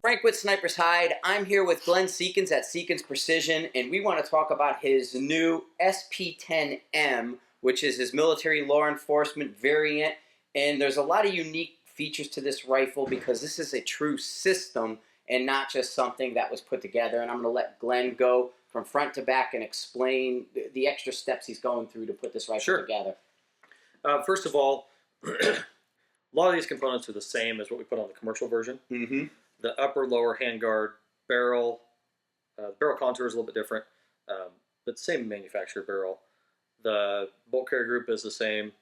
Frank with Sniper's Hide. I'm here with Glen Seekins at Seekins Precision, and we want to talk about his new SP10M, which is his military law enforcement variant. And there's a lot of unique features to this rifle because this is a true system and not just something that was put together. And I'm going to let Glen go from front to back and explain the extra steps he's going through to put this rifle together. First of all, a lot of these components are the same as what we put on the commercial version. Mm-hmm. The upper, lower handguard, barrel, barrel contour is a little bit different, but same manufacturer barrel. The bolt carrier group is the same.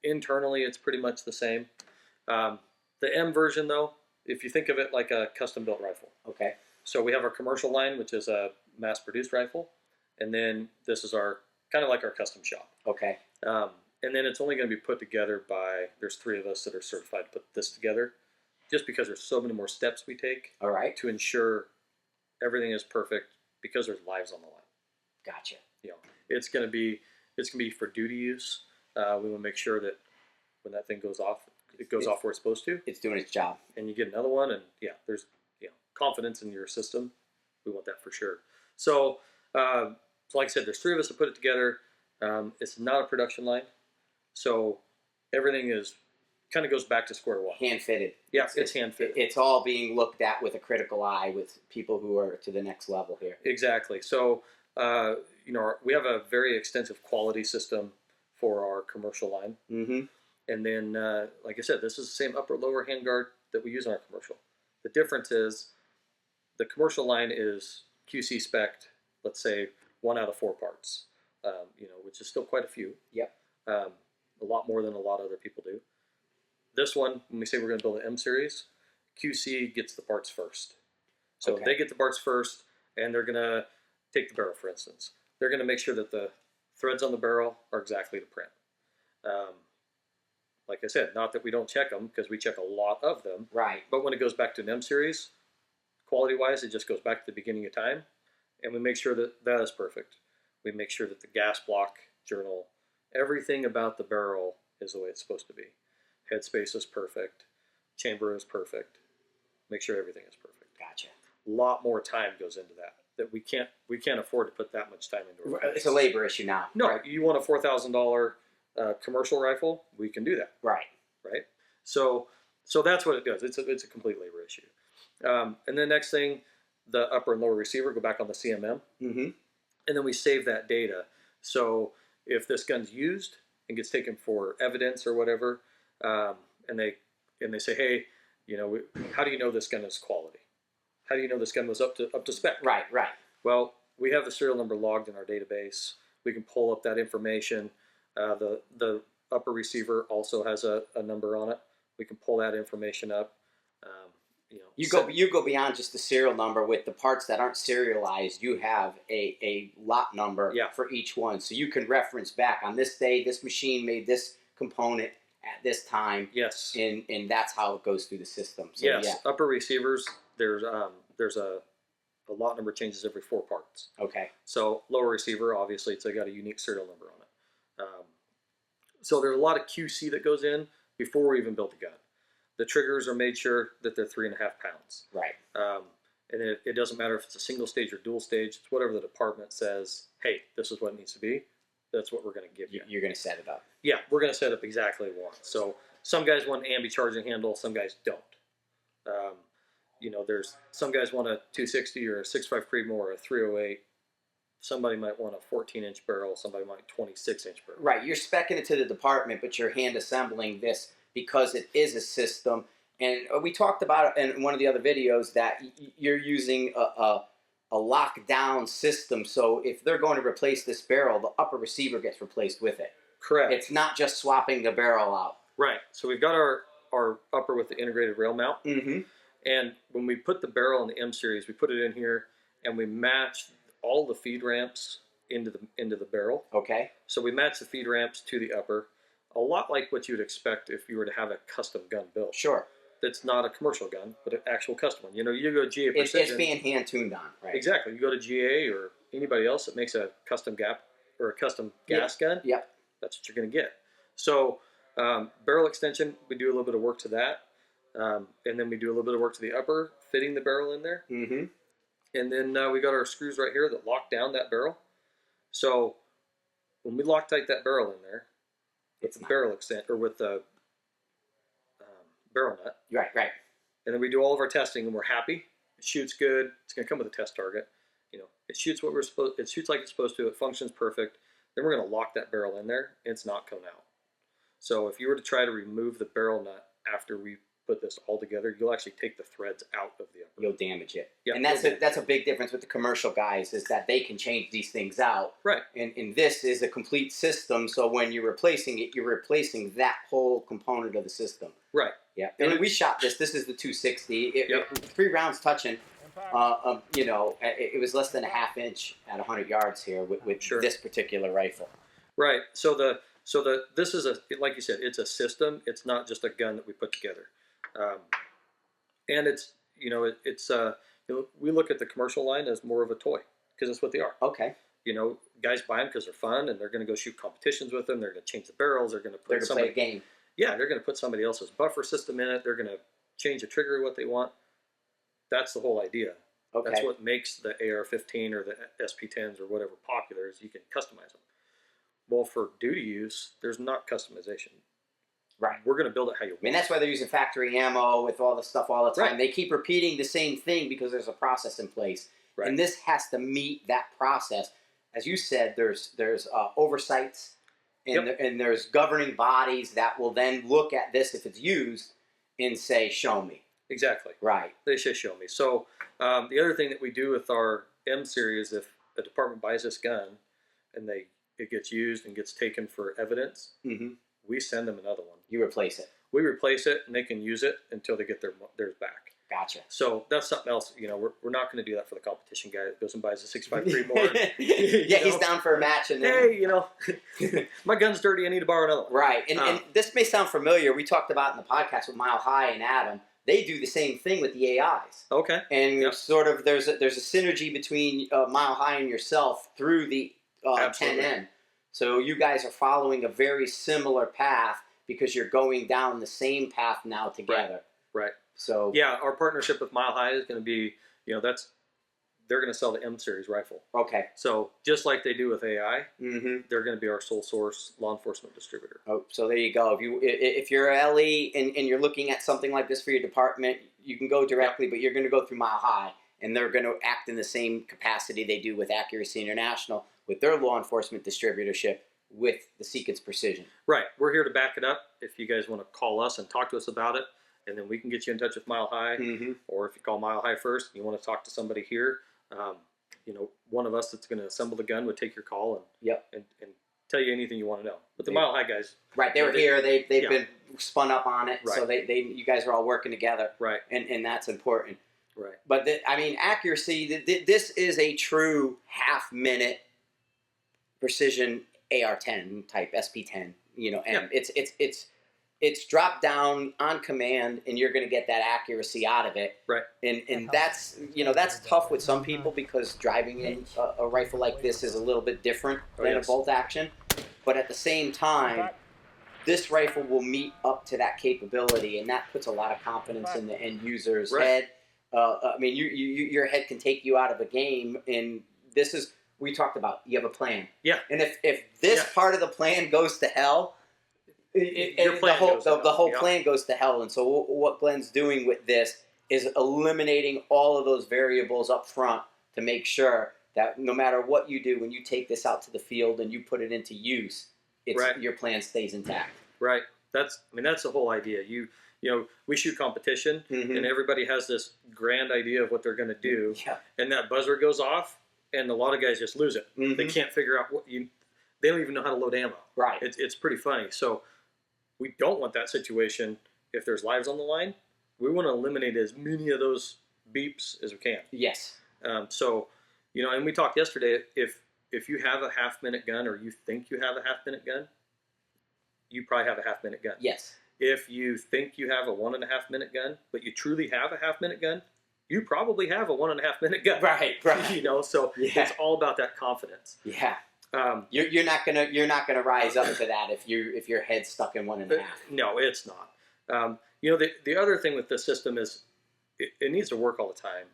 Internally, it's pretty much the same. The M version, though, if you think of it like a custom-built rifle. Okay. So we have our commercial line, which is a mass-produced rifle, and then this is our kind of like our custom shop. Okay. And then it's only going to be put together by, there's 3 of us that are certified to put this together, just because there's so many more steps we take. All right. To ensure everything is perfect, because there's lives on the line. Gotcha. You know, it's going to be for duty use. We want to make sure that when that thing goes off, it goes off where it's supposed to. It's doing its job. And you get another one, and yeah, there's confidence in your system. We want that for sure. So, so like I said, there's 3 of us that put it together. It's not a production line, so everything is kind of goes back to square one. Hand fitted. Yeah, it's hand fitted. It's all being looked at with a critical eye with people who are to the next level here. Exactly. So, you know, we have a very extensive quality system for our commercial line. Mm-hmm. And then, like I said, this is the same upper lower handguard that we use on our commercial. The difference is the commercial line is QC spec'd, let's say 1 out of 4 parts, you know, which is still quite a few. Yep. A lot more than a lot of other people do. This one, when we say we're going to build an M series, QC gets the parts first. So they get the parts first, and they're going to take the barrel, for instance. They're going to make sure that the threads on the barrel are exactly to print. Like I said, not that we don't check them, because we check a lot of them. Right. But when it goes back to an M series, quality-wise, it just goes back to the beginning of time, and we make sure that that is perfect. We make sure that the gas block, journal, everything about the barrel is the way it's supposed to be. Headspace is perfect. Chamber is perfect. Make sure everything is perfect. Gotcha. A lot more time goes into that we can't afford to put that much time into it. It's a labor issue now. No, right? You want a $4,000 commercial rifle, we can do that. Right. Right. So that's what it does. It's a complete labor issue. And the next thing, the upper and lower receiver go back on the CMM, mm-hmm. and then we save that data. So if this gun's used and gets taken for evidence or whatever, and they say, hey, you know, how do you know this gun is quality? How do you know this gun was up to spec? Right, right. Well, we have the serial number logged in our database. We can pull up that information. The upper receiver also has a number on it. We can pull that information up. You know, you go beyond just the serial number. With the parts that aren't serialized, you have a lot number for each one, so you can reference back on this day, this machine made this component at this time. Yes. And that's how it goes through the system. So, yes. Yeah. Upper receivers, there's a lot number changes every 4 parts. Okay. So lower receiver, obviously, it's got a unique serial number on it. So there's a lot of QC that goes in before we even build the gun. The triggers are made sure that they're 3.5 pounds. Right. And it doesn't matter if it's a single stage or dual stage. It's whatever the department says, hey, this is what it needs to be. That's what we're going to give you. You're going to set it up. Yeah, we're going to set up exactly what we want. So some guys want an ambi charging handle, some guys don't. You know, there's some guys want a 260 or a 6.5 Primo or a 308. Somebody might want a 14-inch barrel. Somebody might 26-inch barrel. Right. You're speccing it to the department, but you're hand assembling this because it is a system. And we talked about it in one of the other videos that you're using a lockdown system. So if they're going to replace this barrel, the upper receiver gets replaced with it. Correct. It's not just swapping the barrel out. Right. So we've got our upper with the integrated rail mount. Mm-hmm. And when we put the barrel in the M series, we put it in here and we match all the feed ramps into the barrel. Okay. So we match the feed ramps to the upper, a lot like what you would expect if you were to have a custom gun built. Sure. That's not a commercial gun, but an actual custom one. You know, you go to GA Precision. It's being hand tuned on, right? Exactly. You go to GA or anybody else that makes a custom gap or a custom gas gun. Yep. That's what you're going to get. So barrel extension, we do a little bit of work to that. And then we do a little bit of work to the upper, fitting the barrel in there. Mm-hmm. And then we got our screws right here that lock down that barrel. So when we Loctite that barrel in there with the barrel extent or with the barrel nut, Right. and then we do all of our testing and we're happy. It shoots good. It's going to come with a test target. You know, it shoots what we're supposed. It shoots like it's supposed to. It functions perfect. Then we're going to lock that barrel in there. And it's not coming out. So if you were to try to remove the barrel nut after we put this all together, you'll actually take the threads out of the upper. You'll damage it. Yeah, and that's a big difference with the commercial guys is that they can change these things out. Right. And this is a complete system. So when you're replacing it, you're replacing that whole component of the system. Right. Yeah. And we shot this. This is the 260. Yep. 3 rounds touching. You know, it was less than a half inch at 100 yards here with Sure. this particular rifle. Right. So this is like you said, it's a system. It's not just a gun that we put together. And it's we look at the commercial line as more of a toy because that's what they are. Okay. You know, guys buy them because they're fun and they're going to go shoot competitions with them. They're going to change the barrels. They're going to They're going to play a game. Yeah, they're going to put somebody else's buffer system in it. They're going to change the trigger what they want. That's the whole idea. Okay. That's what makes the AR-15 or the SP10s or whatever popular is you can customize them. Well, for duty use, there's not customization. Right. We're going to build it how you want. I mean, that's why they're using factory ammo with all the stuff all the time. Right. They keep repeating the same thing because there's a process in place. Right. And this has to meet that process. As you said, there's oversights and, Yep. and there's governing bodies that will then look at this if it's used and say, show me. Exactly. Right. They should show me. So the other thing that we do with our M series, if a department buys this gun and it gets used and gets taken for evidence, Mm-hmm. we send them another one. You replace it. We replace it and they can use it until they get theirs back. Gotcha. So that's something else. You know, we're not going to do that for the competition guy that goes and buys a 6.53 more. Yeah, he's down for a match. And then, Hey, you know, my gun's dirty. I need to borrow another one. right. And this may sound familiar. We talked about in the podcast with Mile High and Adam. They do the same thing with the AIs. Okay. And Yep. sort of there's a synergy between Mile High and yourself through the Absolutely. 10M. So you guys are following a very similar path because you're going down the same path now together. Right. So Yeah, our partnership with Mile High is going to be, you know, they're going to sell the M series rifle. okay. So just like they do with AI, Mm-hmm. they're going to be our sole source law enforcement distributor. Oh, so there you go. If you're a LE and you're looking at something like this for your department, you can go directly, but you're going to go through Mile High, and they're going to act in the same capacity they do with Accuracy International with their law enforcement distributorship with the Seekins Precision. Right. We're here to back it up. If you guys want to call us and talk to us about it, and then we can get you in touch with Mile High, Mm-hmm. or if you call Mile High first and you want to talk to somebody here, you know, one of us that's going to assemble the gun would take your call and tell you anything you want to know. But the Mile High guys, Right, they were here. They've Yeah. been spun up on it, so Right. you guys are all working together, right, and that's important. right, But I mean, accuracy. This is a true half-minute precision AR-10 type SP10. You know, and it's dropped down on command, and you're going to get that accuracy out of it. right, And that's that's tough with some people because driving in a rifle like this is a little bit different than yes. a bolt action. But at the same time, this rifle will meet up to that capability, and that puts a lot of confidence in the end user's Right. head. I mean, your head can take you out of a game, and this is we talked about. You have a plan, Yeah. And if this Yeah. part of the plan goes to hell, Your plan goes to the hell. whole Yeah. plan goes to hell. And so what Glen's doing with this is eliminating all of those variables up front to make sure that no matter what you do, when you take this out to the field and you put it into use, Right. your plan stays intact. right. That's the whole idea. You know, we shoot competition, Mhm. and everybody has this grand idea of what they're going to do, Yeah. and that buzzer goes off, and a lot of guys just lose it. Mhm. They can't figure out they don't even know how to load ammo. Right. It's pretty funny. So we don't want that situation if there's lives on the line. We want to eliminate as many of those beeps as we can. Yes. So, you know, and we talked yesterday, if you have a half-minute gun or you think you have a half-minute gun, you probably have a half-minute gun. Yes. If you think you have a 1.5-minute gun, but you truly have a half-minute gun, you probably have a 1.5-minute gun. Right. Right. You know, so Yeah. it's all about that confidence. Yeah. Um, You're not gonna rise up to that if your head's stuck in 1.5. No, it's not. You know, the other thing with this system is it needs to work all the time.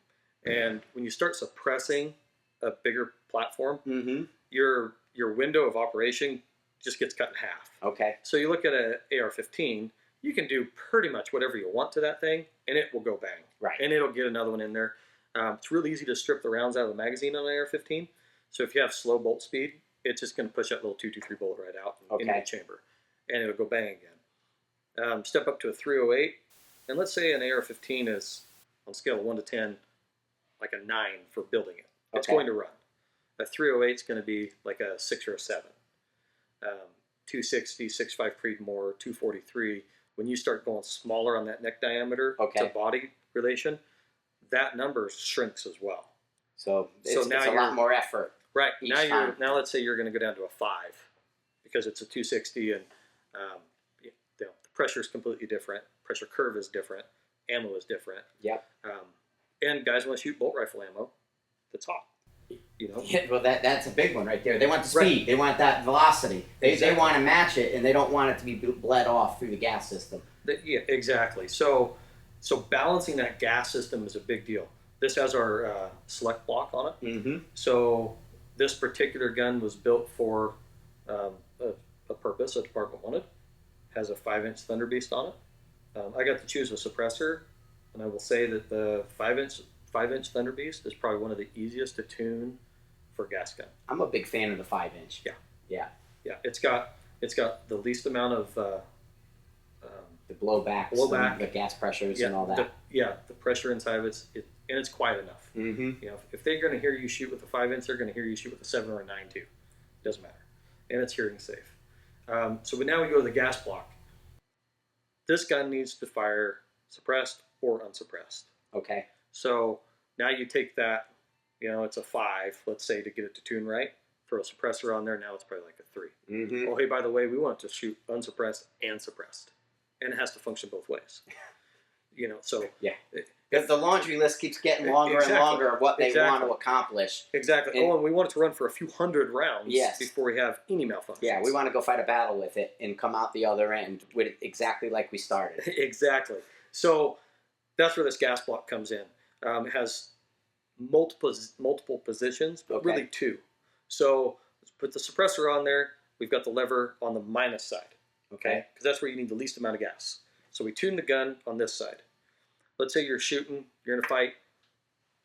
And when you start suppressing a bigger platform, Mm-hmm. your window of operation just gets cut in half. Okay. So you look at an AR-15, you can do pretty much whatever you want to that thing, and it will go bang. Right. And it'll get another one in there. It's really easy to strip the rounds out of the magazine on an AR-15. So if you have slow bolt speed, it's just going to push that little 223 bullet right out into the chamber, and it'll go bang again. Step up to a 308, and let's say an AR-15 is on a scale of 1 to 10, like a 9 for building it. It's going to run. A 308 is going to be like a 6 or a 7. 260, 6.5 Creedmoor, 243. When you start going smaller on that neck diameter to body relation, that number shrinks as well. So it's a lot more effort. Right. Now let's say you're going to go down to a 5 because it's a 260 and the pressure is completely different. Pressure curve is different. Ammo is different. Yep. And guys want to shoot bolt rifle ammo that's hot. You know? Yeah, well, that's a big one right there. They want the speed. Right. They want that velocity. They want to match it, and they don't want it to be bled off through the gas system. Yeah, exactly. So balancing that gas system is a big deal. This has our select block on it. Mm-hmm. So this particular gun was built for a purpose a department wanted. Has a 5-inch Thunder Beast on it. I got to choose a suppressor, and I will say that the 5-inch Thunder Beast is probably one of the easiest to tune for a gas gun. I'm a big fan of the 5-inch. Yeah. It's got the least amount of the blowbacks, the gas pressures, and all that. The pressure inside of and it's quiet enough. Mm-hmm. You know, if they're going to hear you shoot with a 5-inch, they're going to hear you shoot with a 7 or a 9 too. Doesn't matter, and it's hearing safe. So now we go to the gas block. This gun needs to fire suppressed or unsuppressed. Okay. So now you take that, it's a 5, let's say, to get it to tune right. Throw a suppressor on there, now it's probably like a 3. Mm-hmm. Oh, hey, by the way, we want it to shoot unsuppressed and suppressed. And it has to function both ways. So... Yeah. Because the laundry list keeps getting longer and longer of what they want to accomplish. Exactly. And we want it to run for a few hundred rounds before we have any malfunctions. Yeah, we want to go fight a battle with it and come out the other end with it exactly like we started. Exactly. So that's where this gas block comes in. It has multiple positions, but really 2. So let's put the suppressor on there. We've got the lever on the minus side. Okay? Because that's where you need the least amount of gas. So we tune the gun on this side. Let's say you're shooting, you're in a fight,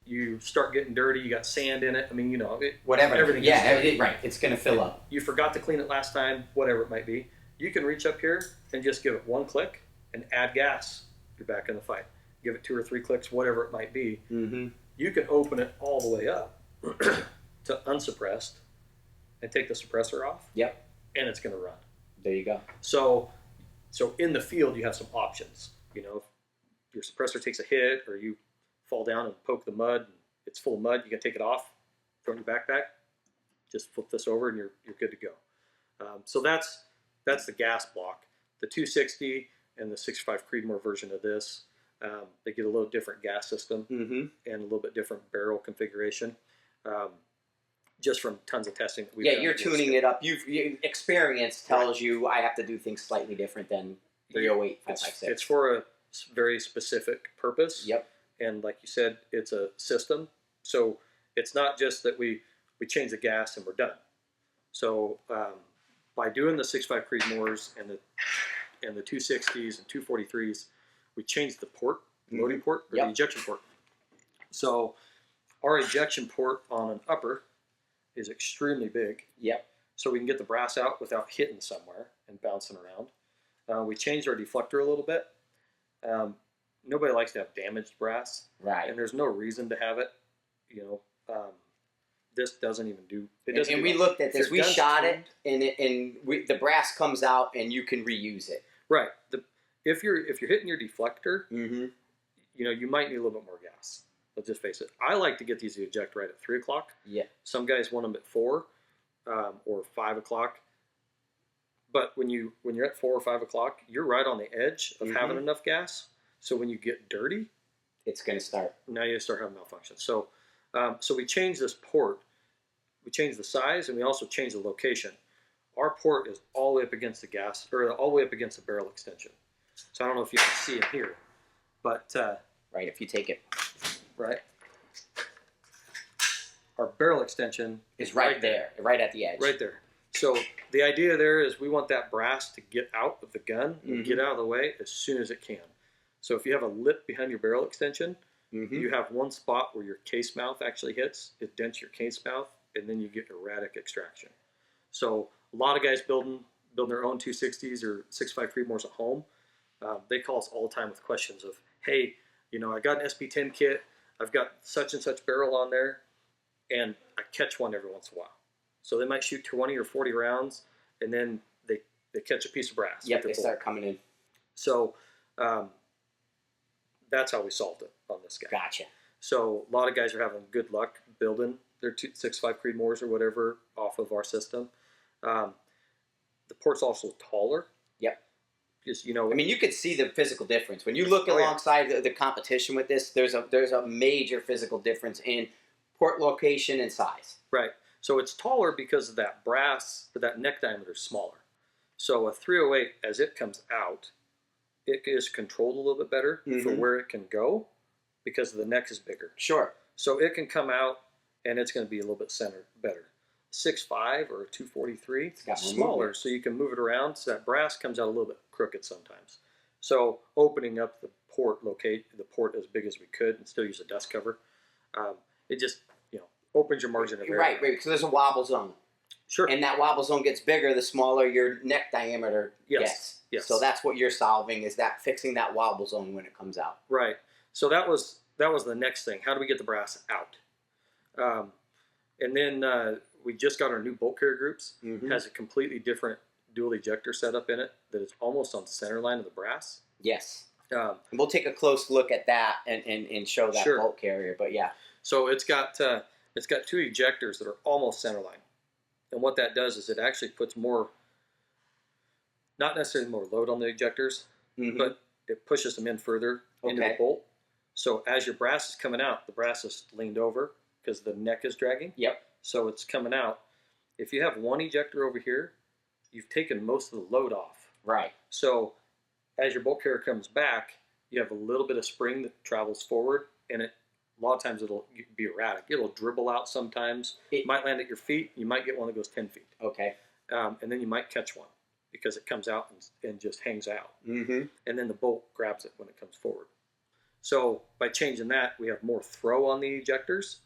you start getting dirty, you got sand in it. I mean, whatever. Everything. Right. It's going to fill up. You forgot to clean it last time, whatever it might be. You can reach up here and just give it 1 click and add gas. You're back in the fight. Give it 2 or 3 clicks, whatever it might be. Mm-hmm. You can open it all the way up to unsuppressed and take the suppressor off. Yep. And it's going to run. There you go. So in the field, you have some options. If your suppressor takes a hit or you fall down and poke the mud, and it's full of mud, you can take it off, throw it in your backpack, just flip this over and you're good to go. So that's the gas block. The 260 and the 6.5 Creedmoor version of this, they get a little different gas system and a little bit different barrel configuration. Just from tons of testing that we've done. You're tuning it up. Experience tells you I have to do things slightly different than 308, 556. It's for a very specific purpose. Yep. And like you said, it's a system. So it's not just that we change the gas and we're done. So by doing the 6.5 Creedmoors and the 260s and 243s, we changed the port, loading port, or the ejection port. So our ejection port on an upper is extremely big. Yep. So we can get the brass out without hitting somewhere and bouncing around. We changed our deflector a little bit. Nobody likes to have damaged brass. Right. And there's no reason to have it. This doesn't even do it. And we looked at this. We shot it, and the brass comes out, and you can reuse it. Right. If you're hitting your deflector, you might need a little bit more gas. Let's just face it. I like to get these to eject right at 3 o'clock. Yeah. Some guys want them at 4 or 5 o'clock. But when you're at 4 or 5 o'clock, you're right on the edge of having enough gas. So when you get dirty, it's going to start. Now you start having malfunctions. So we changed this port. We changed the size, and we also changed the location. Our port is all the way up against the gas, or all the way up against the barrel extension. So I don't know if you can see it here, but right? If you take it, right? Our barrel extension is right there, right at the edge. Right there. So the idea there is we want that brass to get out of the gun and get out of the way as soon as it can. So if you have a lip behind your barrel extension, you have one spot where your case mouth actually hits, it dents your case mouth, and then you get erratic extraction. So a lot of guys building their own 260s or 6.5 Creedmoors at home, they call us all the time with questions of, hey, you know, I got an SP10 kit, I've got such and such barrel on there, and I catch one every once in a while. So they might shoot 20 or 40 rounds, and then they catch a piece of brass. Yep, they start coming in. So that's how we solved it on this guy. Gotcha. So a lot of guys are having good luck building their 6.5 Creedmoors or whatever off of our system. The port's also taller. Yep. Just, you know, I mean, you could see the physical difference when you look alongside the competition with this. There's a major physical difference in port location and size. Right. So it's taller because of that brass, but that neck diameter is smaller. So a 308, as it comes out, it is controlled a little bit better for where it can go because the neck is bigger. Sure. So it can come out and it's going to be a little bit centered better. 6.5 or a 243, it's smaller, so you can move it around. So that brass comes out a little bit crooked sometimes. So opening up the port, locate the port as big as we could and still use a dust cover. It just, you know, opens your margin of error. Right, because there's a wobble zone. Sure. And that wobble zone gets bigger the smaller your neck diameter gets. Yes. So that's what you're solving, is that fixing that wobble zone when it comes out. Right. So that was the next thing. How do we get the brass out? And then we just got our new bolt carrier groups. It has a completely different dual ejector setup in it that is almost on center line of the brass. Yes. And we'll take a close look at that and show that bolt carrier. But yeah. So it's got two ejectors that are almost center line. And what that does is it actually puts more, not necessarily more load on the ejectors, but it pushes them in further into the bolt. So as your brass is coming out, the brass is leaned over because the neck is dragging. Yep. So it's coming out. If you have one ejector over here, you've taken most of the load off. Right. So as your bolt carrier comes back, you have a little bit of spring that travels forward, and a lot of times it'll be erratic. It'll dribble out sometimes. It might land at your feet. You might get one that goes 10 feet. Okay. And then you might catch one because it comes out and just hangs out. And then the bolt grabs it when it comes forward. So by changing that, we have more throw on the ejectors.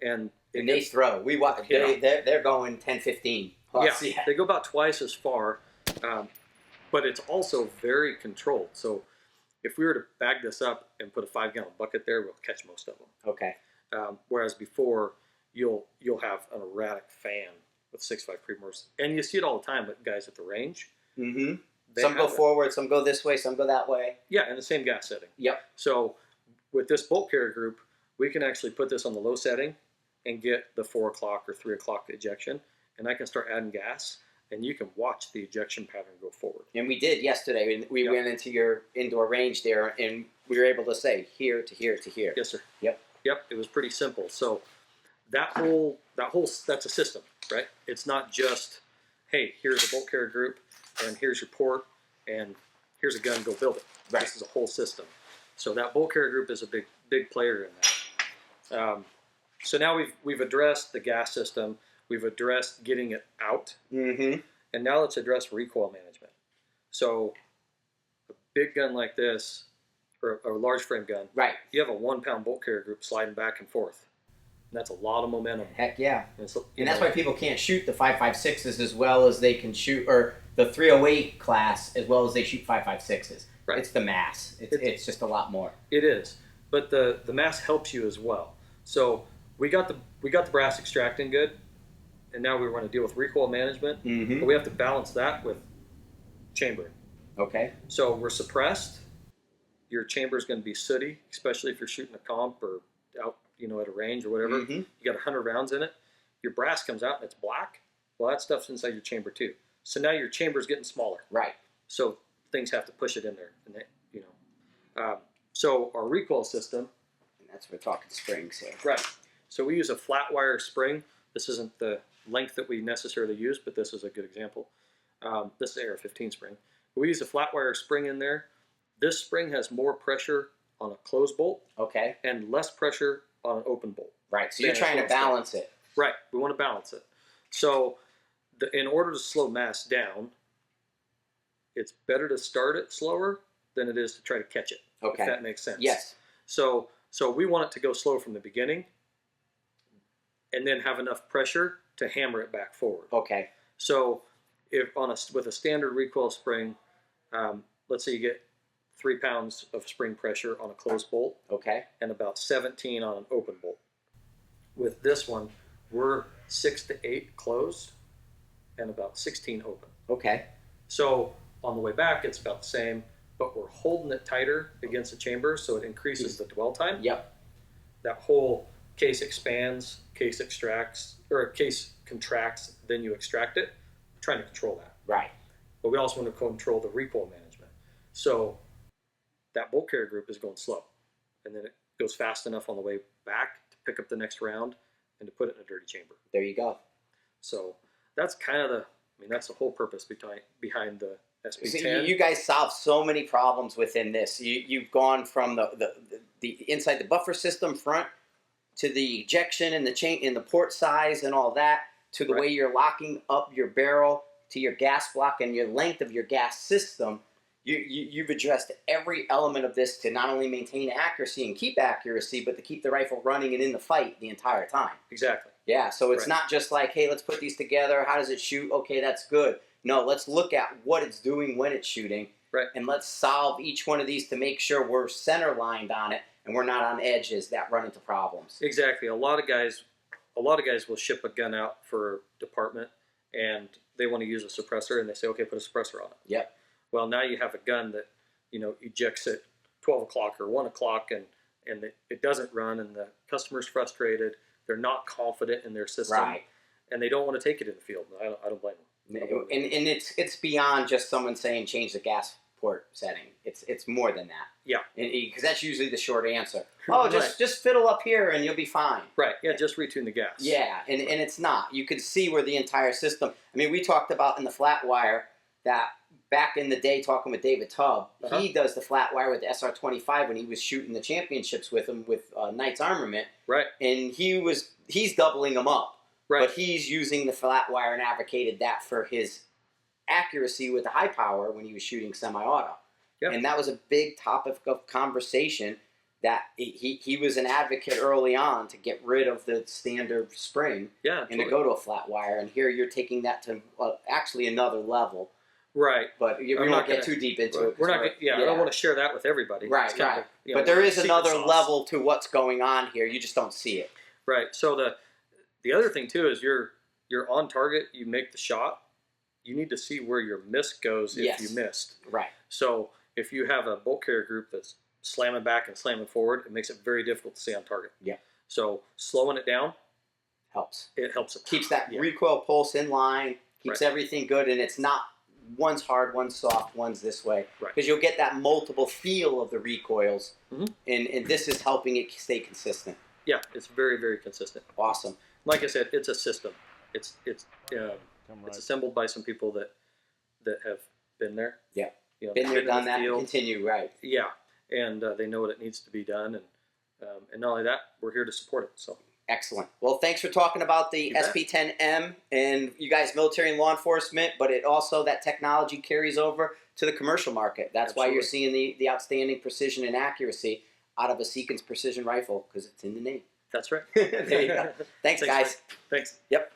And they throw. We watch. They're going 10, 15 plus. Yeah, they go about twice as far. But it's also very controlled. So if we were to bag this up and put a 5-gallon bucket there, we'll catch most of them. Okay. Whereas before, you'll have an erratic fan with 6.5 Creedmoors, and you see it all the time with guys at the range. Some go forward, some go this way, some go that way. Yeah, in the same gas setting. Yep. So with this bolt carrier group, we can actually put this on the low setting and get the 4 o'clock or 3 o'clock ejection, and I can start adding gas, and you can watch the ejection pattern go forward. And we did yesterday. We went into your indoor range there, and we were able to say here to here to here. Yes, sir. Yep. Yep. It was pretty simple. So that's a system, right? It's not just, hey, here's a bolt carrier group, and here's your port, and here's a gun, go build it. Right. This is a whole system. So that bolt carrier group is a big player in that. So now we've addressed the gas system. We've addressed getting it out. And now let's address recoil management. So a big gun like this, or a large frame gun, right? You have a 1-pound bolt carrier group sliding back and forth. And that's a lot of momentum. Heck yeah. And that's why people can't shoot the 5.56s as well as they can shoot, or the 308 class as well as they shoot 5.56s. Right. It's the mass. It's just a lot more. It is. But the mass helps you as well. So we got the brass extracting good, and now we want to deal with recoil management. But we have to balance that with chambering. Okay. So we're suppressed. Your chamber is going to be sooty, especially if you're shooting a comp or out, at a range or whatever. You got 100 rounds in it. Your brass comes out and it's black. Well, that stuff's inside your chamber too. So now your chamber's getting smaller. Right. So things have to push it in there, and so our recoil system. And that's what we're talking springs here. Right. So we use a flat wire spring. This isn't the length that we necessarily use, but this is a good example. This is AR-15 spring. We use a flat wire spring in there. This spring has more pressure on a closed bolt Okay. and less pressure on an open bolt. Right. So you're Then trying to it's slow. balance it. Right. We want to balance it. So in order to slow mass down, it's better to start it slower than it is to try to catch it. Okay. If that makes sense. Yes. So we want it to go slow from the beginning and then have enough pressure to hammer it back forward. Okay. So if with a standard recoil spring, let's say you get 3 pounds of spring pressure on a closed bolt Okay. and about 17 on an open bolt. With this one, we're 6 to 8 closed and about 16 open. Okay. So on the way back, it's about the same, but we're holding it tighter against the chamber, so it increases the dwell time. Yep. That whole case expands, case extracts, or case contracts, then you extract it. We're trying to control that. Right. But we also want to control the recoil management. So that bolt carrier group is going slow, and then it goes fast enough on the way back to pick up the next round and to put it in a dirty chamber. There you go. So that's kind of that's the whole purpose behind the SP10. So you guys solve so many problems within this. You've gone from the inside the buffer system front to the ejection and the chain and the port size and all that, to the way you're locking up your barrel, to your gas block and your length of your gas system. You've addressed every element of this to not only maintain accuracy and keep accuracy, but to keep the rifle running and in the fight the entire time. Exactly. Yeah, so it's not just like, hey, let's put these together. How does it shoot? Okay, that's good. No, let's look at what it's doing when it's shooting, and let's solve each one of these to make sure we're center lined on it and we're not on edges that run into problems. Exactly. A lot of guys will ship a gun out for a department and they want to use a suppressor and they say, okay, put a suppressor on it. Yep. Well, now you have a gun that ejects at 12 o'clock or 1 o'clock and it doesn't run, and the customer's frustrated. They're not confident in their system, and they don't want to take it in the field. I don't blame them. And it's beyond just someone saying change the gas port setting. It's more than that. Yeah. Because that's usually the short answer. Oh, just fiddle up here and you'll be fine. Right. Yeah. Just retune the gas. Yeah, and it's not. You can see where the entire system. I mean, we talked about in the flat wire that back in the day, talking with David Tubb, he does the flat wire with the SR25 when he was shooting the championships with him with Knight's Armament. Right. And he's doubling them up. Right. But he's using the flat wire and advocated that for his accuracy with the high power when he was shooting semi-auto. Yep. And that was a big topic of conversation, that he was an advocate early on to get rid of the standard spring and to go to a flat wire. And here you're taking that to actually another level. Right. But we won't get too deep into it. We're not. I don't want to share that with everybody. Right. But there is another level to what's going on here. You just don't see it. Right. So the other thing too is you're on target. You make the shot. You need to see where your miss goes if you missed. Right. So if you have a bolt carrier group that's slamming back and slamming forward, it makes it very difficult to stay on target. Yeah. So slowing it down helps. It helps. Keeps that recoil pulse in line. Keeps everything good, and it's not one's hard, one's soft, one's this way. Because you'll get that multiple feel of the recoils, and this is helping it stay consistent. Yeah, it's very, very consistent. Awesome. Like I said, it's a system. It's assembled by some people that have been there. Yeah. Been there, done that, and continue. Right. Yeah, and they know what it needs to be done, and not only that, we're here to support it. So. Excellent. Well, thanks for talking about the SP10M and you guys, military and law enforcement, but it also, that technology carries over to the commercial market. That's why you're seeing the outstanding precision and accuracy out of a Seekins precision rifle, because it's in the name. That's right. There you go. Thanks, guys. Thanks. Yep.